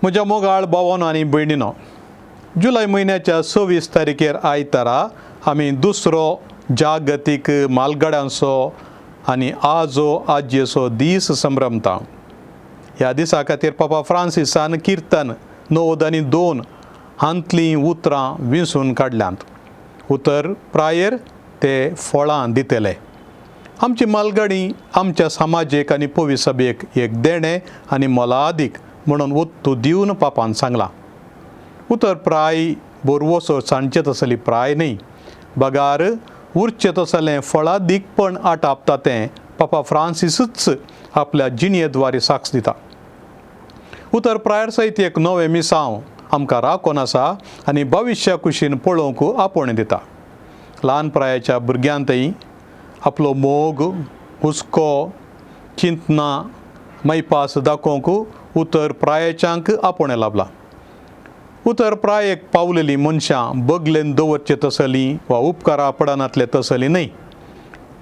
म्हज्या मोगाळ भावांनो आनी भयणीनो, जुलय म्हयन्याच्या 26 तारखेर आयतारा आमी दुसरो जागतीक म्हालगड्यांचो आनी आजो आजयेचो दीस संभ्रमता. ह्या दिसा खातीर पापा फ्रांसिसान किर्तन 9 आनी 2 हांतलीं उतरां विंसून काडल्यांत. उतर प्रायर ते फळां दितले. आमची म्हालगडी आमच्या समाजीक आनी पवी सभेक एक देणें आनी मोलादीक म्हणून वस्तू दिवन पापान सांगलां. उतर प्राय बोरवोसो सांडचे तसली प्राय न्ही, बगार उरचे तसलें फळादीकपण आटापता तें पापा फ्रांसिसूच आपल्या जिणयेद्वारे साक्ष दिता. उतर प्रायर सयत एक नवें मिसांव आमकां राखून आसा आनी भविश्या कुशीन पळोवंक आपोवणें दिता. ल्हान प्रायाच्या भुरग्यांतय आपलो मोग, हुस्को, चिंतना, मैपास दाखोवंक उतर प्रायाच्यांक आपोवणें लाबलां. उतर प्रायेक पावलेलीं मनशां बगलेन दवरचे तसलीं वा उपकारा पडनातले तसलीं न्हय.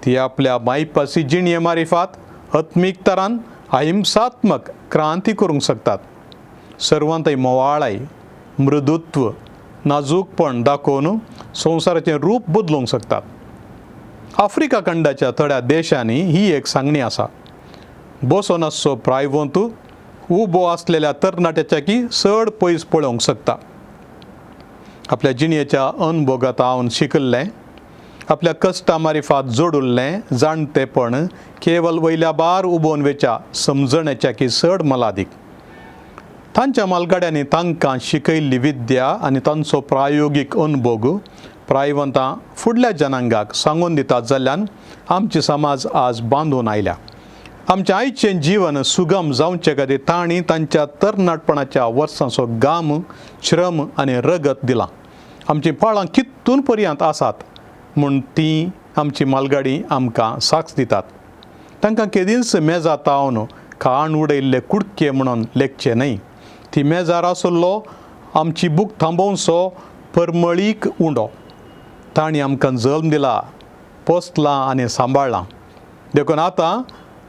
ती आपल्या मायपासी जिणये मारिफात आत्मीक तरान अहिंसात्मक क्रांती करूंक शकतात. सर्वांतय मोवाळाय, मृदुत्व, नाजूकपण दाखोवन संवसाराचें रूप बदलूंक शकतात. आफ्रिका खंडाच्या थोड्या देशांनी ही एक सांगणी आसा. बसोन आसचो प्रायवंत उबो आसलेल्या तरणाट्याच्याकी चड पयस पळोवंक शकता. आपल्या जिणयेच्या अनुभोगांतावन शिकल्लें, आपल्या कश्टा मारिफात जोडुल्लें जाणटेपण केवल वयल्या बार उबोवन वेच्या समजण्याच्याकी चड मोलादीक. तांच्या म्हालगड्यांनी तांकां शिकयल्ली विद्या आनी तांचो प्रायोगीक अनुभव प्रायवंतां फुडल्या जनांगाक सांगून दितात जाल्ल्यान आमची समाज आज बांदून आयल्या. आमचें आयचें जीवन सुगम जावचे खातीर तांणी तांच्या तरणाटपणाच्या वर्सांचो घाम, श्रम आनी रगत दिलां. आमचीं फळां कितून पर्यंत आसात म्हूण ती आमची म्हालगडी आमकां साक्ष दितात. तांकां केदींच मेजा तावन खाण उडयल्ले कुडके म्हणून लेखचे न्हय. ती मेजार आसलो आमची भूक थांबोवचो परमळीक उंडो. तांणी आमकां जल्म दिला, पोसलां आनी सांबाळ्ळां. देखून आतां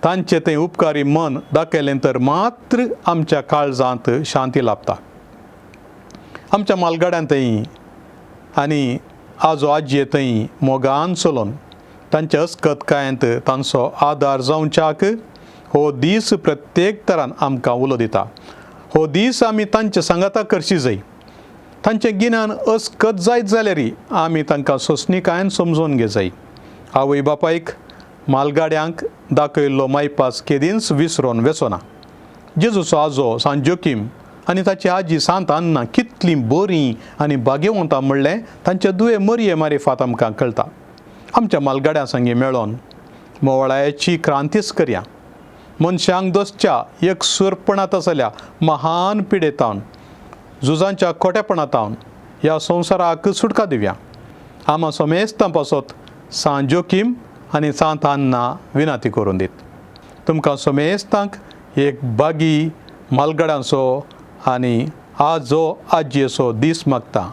तांचें तें उपकारी मन दाखयलें तर मात्र आमच्या काळजांत शांती लाभता. आमच्या म्हालगड्यांतय आनी आजो आजयेंतय मोगान चलोवन तांच्या अस्कतकायेंत तांचो आदार जावच्याक हो दीस प्रत्येक तरान आमकां उलो दिता. हो दीस आमी तांचे सांगाता करची जाय. तांचें गिन्यान अस्कत जायत जाल्यारय आमी तांकां सोंसणीकायेन समजोवन घे जाय. आवय बापायक म्हालगड्यांक दाखयल्लो मायपास केदींच विसरोन वेचोना. जेजूचो आजो सांत जोकीम आनी ताची आजी सांत आन्ना कितलीं बरीं आनी भाग्यवंतां म्हणलें तांचे दुये मरये मारिफात आमकां कळटा. आमच्या म्हालगड्यां संगी मेळोन मोवाळाची क्रांतीच करया. मनशांक दसच्या एक सुरपणात आसल्या महान पिडेतावन, झुजांच्या खोटेपणांतावन ह्या संवसाराक सुटका दिवया. आमा सोमेस्तां पासत सांत जोकीम आनी सांत आन्ना विनाती करून दीत. तुमकां सोमेस्तांक एक बागी म्हालगड्यांचो आनी आजो आजयेचो दीस मागता.